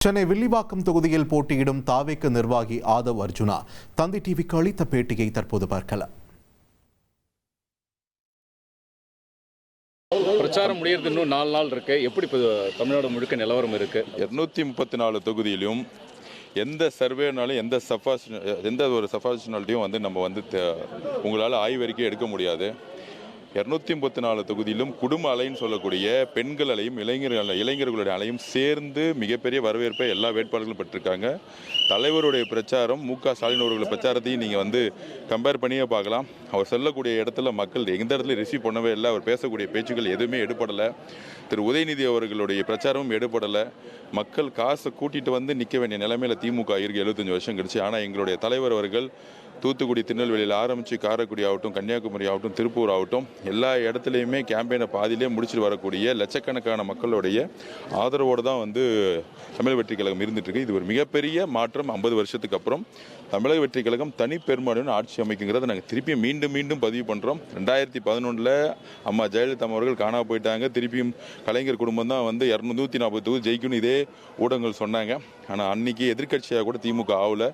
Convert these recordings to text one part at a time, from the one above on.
சென்னை வில்லிவாக்கம் தொகுதியில் போட்டியிடும் தாவேக நிர்வாகி ஆதவ் அர்ஜுனா தந்தி டிவிக்கு அளித்த பேட்டியை தற்போது பார்க்கலாம். பிரச்சாரம் முடியறது இன்னும் 4 நாள் இருக்கு. எப்படி தமிழ்நாடு முழுக்க நிலவரம் இருக்கு? 234 தொகுதியிலும் எந்த சர்வேனாலும் எந்த ஒரு சஃபாஷனாலிட்டியும் நம்ம உங்களால் ஆய்வறிக்கை எடுக்க முடியாது. 234 தொகுதியிலும் குடும்ப அலைன்னு சொல்லக்கூடிய பெண்கள் அலையும் இளைஞர்களுடைய அலையும் சேர்ந்து மிகப்பெரிய வரவேற்பை எல்லா வேட்பாளர்களும் பெற்றிருக்காங்க. தலைவருடைய பிரச்சாரம் மு.க. ஸ்டாலின் அவர்களுடைய பிரச்சாரத்தையும் நீங்கள் கம்பேர் பண்ணியே பார்க்கலாம். அவர் சொல்லக்கூடிய இடத்துல மக்கள் எந்த இடத்துல ரிசீவ் பண்ணவே இல்லை. அவர் பேசக்கூடிய பேச்சுக்கள் எதுவுமே எடுபடலை. திரு உதயநிதி அவர்களுடைய பிரச்சாரமும் எடுபடலை. மக்கள் காசை கூட்டிகிட்டு நிற்க வேண்டிய நிலைமையில் திமுக இருக்கு 75 வருஷம் கழிச்சு. ஆனால் எங்களுடைய தலைவர் அவர்கள் தூத்துக்குடி, திருநெல்வேலியில் ஆரம்பித்து காரைக்குடி ஆகட்டும், கன்னியாகுமரி ஆகட்டும், திருப்பூர் ஆகட்டும், எல்லா இடத்துலையுமே கேம்பெயினை பாதியிலே முடிச்சுட்டு வரக்கூடிய லட்சக்கணக்கான மக்களுடைய ஆதரவோடு தான் தமிழக வெற்றி கழகம் இருந்துகிட்ருக்கு. இது ஒரு மிகப்பெரிய மாற்றம். 50 வருஷத்துக்கு அப்புறம் தமிழக வெற்றி கழகம் தனிப்பெரும்பான்மையான ஆட்சி அமைக்குங்கிறத நாங்கள் திருப்பி மீண்டும் பதிவு பண்ணுறோம். 2011 அம்மா ஜெயலலிதா அவர்கள் காணா போயிட்டாங்க. திருப்பியும் கலைஞர் குடும்பம் தான் 240 தொகுதி ஜெயிக்கணும் இதே ஊடகங்கள் சொன்னாங்க. ஆனால் அன்னைக்கு எதிர்கட்சியாக கூட திமுக ஆகல.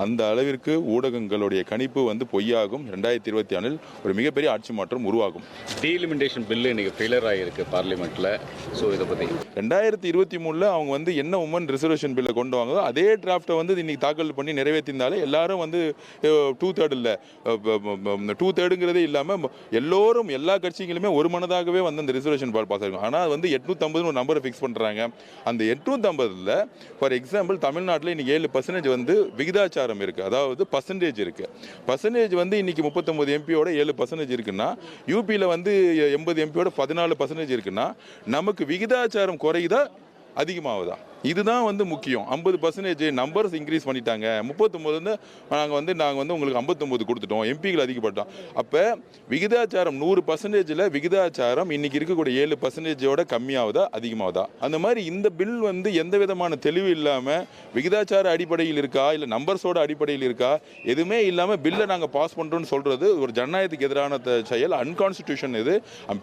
அந்த அளவிற்கு ஊடகங்களுடைய கணிப்பு பொய்யாகும். 2024 ஒரு மிகப்பெரிய ஆட்சி மாற்றம் உருவாகும். டீலிமிட்டேஷன் பில்லு இன்னைக்கு ஃபெயிலியர் ஆகிருக்கு பார்லிமெண்ட்டில். ஸோ இதை பற்றி 2023 அவங்க என்ன உமன் ரிசர்வேஷன் பில்லை கொண்டு வாங்க அதே டிராஃப்டை இன்னைக்கு தாக்கல் பண்ணி நிறைவேற்றிருந்தாலே எல்லாரும் 2/3 இல்லை 2/3ங்கிறதே இல்லாமல் எல்லோரும் எல்லா கட்சிகளுமே ஒரு மனதாகவே அந்த ரிசர்வேஷன் பாஸ் ஆகிருக்கும். ஆனால் 850 ஒரு நம்பரை ஃபிக்ஸ் பண்ணுறாங்க. அந்த 850 ஃபார் எக்ஸாம்பிள் தமிழ்நாட்டில் இன்னைக்கு 7% விகிதாச்சாரம் இருக்குது. அதாவது பர்சன்டேஜ் இருக்குது. பர்சன்டேஜ் இன்னைக்கு 39 எம்பியோட 7% இருக்குன்னா, யூபியில் 80 எம்பியோட 14% இருக்குன்னா, நமக்கு விகிதாச்சாரம் குறையுதா அதிகமாகுதா? இதுதான் முக்கியம். 50% நம்பர்ஸ் இன்க்ரீஸ் பண்ணிட்டாங்க. 39 நாங்கள் உங்களுக்கு 59 கொடுத்துட்டோம், எம்பிகள் அதிகப்பட்டோம். அப்போ விகிதாச்சாரம் 100%ல் விகிதாச்சாரம் இன்னைக்கு இருக்கக்கூடிய 7%ஓட கம்மியாகுதா அதிகமாகுதா? அந்த மாதிரி இந்த பில் எந்த விதமான தெளிவு இல்லாமல் விகிதாச்சார அடிப்படையில் இருக்கா இல்லை நம்பர்ஸோட அடிப்படையில் இருக்கா எதுவுமே இல்லாமல் பில்லை நாங்கள் பாஸ் பண்ணுறோன்னு சொல்கிறது ஒரு ஜனநாயகத்துக்கு எதிரான செயல், அன்கான்ஸ்டிடியூஷன். இது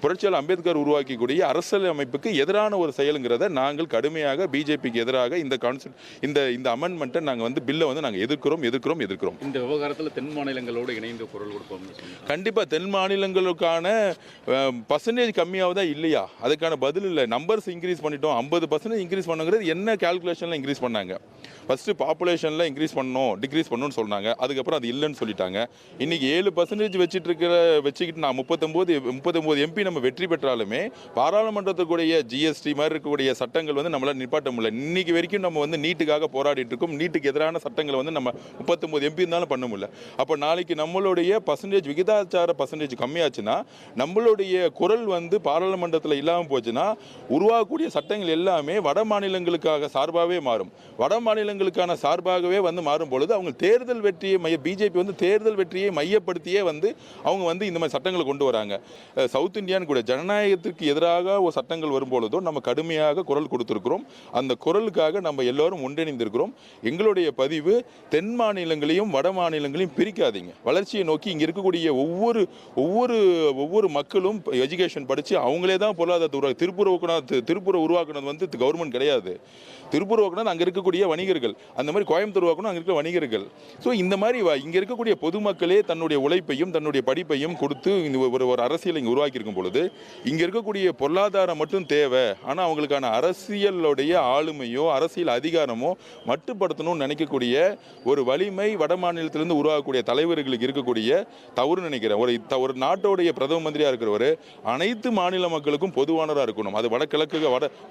புரட்சியாளர் அம்பேத்கர் உருவாக்கக்கூடிய அரசியல் அமைப்புக்கு எதிரான ஒரு செயலுங்கிறத நாங்கள் கடுமையாக பிஜேபி எதிராக இந்த அமெண்ட்மெண்ட்டை நாங்கள் பில்லை நாங்கள் எதிர்க்கிறோம். இந்த விவகாரத்தில் தென் மாநிலங்களோடு இணைந்து குரல் கொடுப்போம். கண்டிப்பாக தென் மாநிலங்களுக்கான பர்சன்டேஜ் கம்மியாவதா இல்லையா அதுக்கான பதில் இல்லை. நம்பர்ஸ் இன்க்ரீஸ் பண்ணிட்டோம். 50% இன்க்ரீஸ் பண்ணுங்கிறது என்ன கால்குலேஷனில் இன்க்ரீஸ் பண்ணாங்க? ஃபர்ஸ்ட் பாப்புலேஷனில் இன்க்ரீஸ் டிக்ரீஸ் பண்ணணும்னு சொன்னாங்க. அதுக்கப்புறம் அது இல்லைன்னு சொல்லிட்டாங்க. இன்னைக்கு 7% வச்சுக்கிட்டு நான் 39 எம்பி நம்ம வெற்றி பெற்றாலுமே பாராளுமன்றத்துக்குடைய ஜிஎஸ்டி மாதிரி இருக்கக்கூடிய சட்டங்கள் நம்மளால் நிப்பாட்ட முடியல. இன்னைக்கு வரைக்கும் நம்ம நீட்டுக்காக போராடிட்டு இருக்கோம். நீட்டுக்கு எதிரான சட்டங்களை நம்ம 39 எம்பி இருந்தாலும் பண்ண முடியல. அப்போ நாளைக்கு நம்மளுடைய பர்சன்டேஜ் விகிதாச்சார பர்சன்டேஜ் கம்மியாச்சுன்னா, நம்மளுடைய குரல் பாராளுமன்றத்தில் இல்லாமல் போச்சுன்னா, உருவாகக்கூடிய சட்டங்கள் எல்லாமே வட மாநிலங்களுக்காக சார்பாகவே மாறும். வட மாநிலங்களுக்கான சார்பாகவே மாறும் பொழுது அவங்க தேர்தல் வெற்றியை பிஜேபி தேர்தல் வெற்றியை மையப்படுத்தியே அவங்க இந்த மாதிரி சட்டங்களை கொண்டு வராங்க. சவுத் இந்தியான்னு கூட ஜனநாயகத்திற்கு எதிராக ஒரு சட்டங்கள் வரும்பொழுதோ நம்ம கடுமையாக குரல் கொடுத்திருக்கிறோம். அந்த குரலுக்காக நம்ம எல்லோரும் ஒன்றிணைந்திருக்கிறோம். எங்களுடைய பதிவு தென் மாநிலங்களையும் வட மாநிலங்களையும் பிரிக்காதீங்க. வளர்ச்சியை நோக்கி இங்கே இருக்கக்கூடிய ஒவ்வொரு மக்களும் எஜுகேஷன் படித்து அவங்களே தான் பொருளாதாரத்தை திருப்பூரை உருவாக்குனது கவர்மெண்ட் கிடையாது. திருப்பூர் உருவாக்குனது அங்கே இருக்கக்கூடிய வணிகர்கள். அந்த மாதிரி கோயம்புத்தூர் உருவாக்கணும் அங்கே இருக்கிற வணிகர்கள். ஸோ இந்த மாதிரி இங்கே இருக்கக்கூடிய பொதுமக்களே தன்னுடைய உழைப்பையும் தன்னுடைய படிப்பையும் கொடுத்து ஒரு அரசியலை இங்கே உருவாக்கி இருக்கும் பொழுது இங்கே இருக்கக்கூடிய பொருளாதாரம் மட்டும் தேவை. ஆனால் அவங்களுக்கான அரசியலுடைய ஆளுமையோ அரசியல் அதிகாரமோ மட்டுப்படுத்தணும்னு நினைக்கக்கூடிய ஒரு வலிமை வட மாநிலத்திலிருந்து உருவாக்கக்கூடிய தலைவர்களுக்கு இருக்கக்கூடிய தவறு நினைக்கிறேன். ஒரு நாட்டோடைய பிரதம மந்திரியாக இருக்கிறவர் அனைத்து மாநில மக்களுக்கும் பொதுவானராக இருக்கணும். அது வடகிழக்கு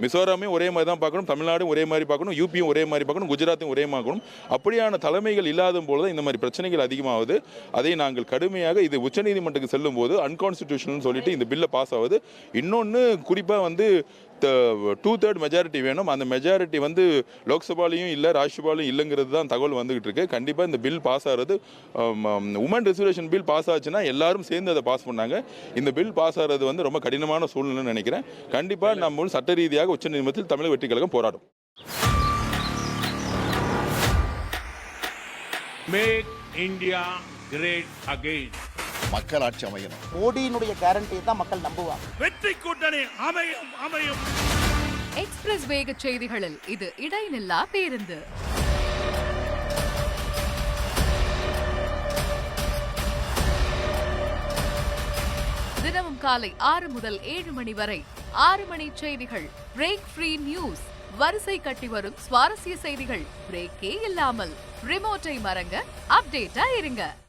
மிசோராமே ஒரே மாதிரி தான் பார்க்கணும், தமிழ்நாடும் ஒரே மாதிரி பார்க்கணும், யூபியும் ஒரே மாதிரி பார்க்கணும், குஜராத்தையும் ஒரே மாதிரி பார்க்கணும். அப்படியான தலைமைகள் இல்லாத போது இந்த மாதிரி பிரச்சனைகள் அதிகமாகுது. அதை நாங்கள் கடுமையாக இது உச்சநீதிமன்றத்துக்கு செல்லும் போது அன்கான்ஸ்டிடியூஷனல் சொல்லிட்டு இந்த பில்லை பாஸ் ஆகுது. இன்னொன்று குறிப்பாக 2/3 மெஜாரிட்டி வேணும். அந்த மெஜாரிட்டி லோக்சபாலையும் இல்லை ராஜ்யசபாலையும் இல்லைங்கிறது தான் தகவல் வந்துகிட்டு இருக்கு. கண்டிப்பாக இந்த பில் பாஸ் ஆகிறது, உமன் ரிசர்வேஷன் பில் பாஸ் ஆச்சுன்னா எல்லாரும் சேர்ந்து அதை பாஸ் பண்ணாங்க. இந்த பில் பாஸ் ஆகிறது ரொம்ப கடினமான சூழ்நிலைன்னு நினைக்கிறேன். கண்டிப்பாக நம்ம சட்ட ரீதியாக உச்சநீதிமன்றத்தில் தமிழக வெற்றி கழகம் போராடும். Make India great again. மக்கள் ஆட்சி அமையணும். மோடியினுடைய கேரண்டியை தான் மக்கள் நம்புவாங்க. வெற்றி கூட்டணி அமையும். எக்ஸ்பிரஸ் வேக செய்திகளில் இது இடைநில்லா பேருந்து. தினமும் காலை 6 முதல் 7 மணி வரை 6 மணி செய்திகள். Break free news. வரிசை கட்டி வரும் சுவாரஸ்ய செய்திகள் பிரேக்கே இல்லாமல். ரிமோட்டை மறங்க, அப்டேட்டா இருங்க.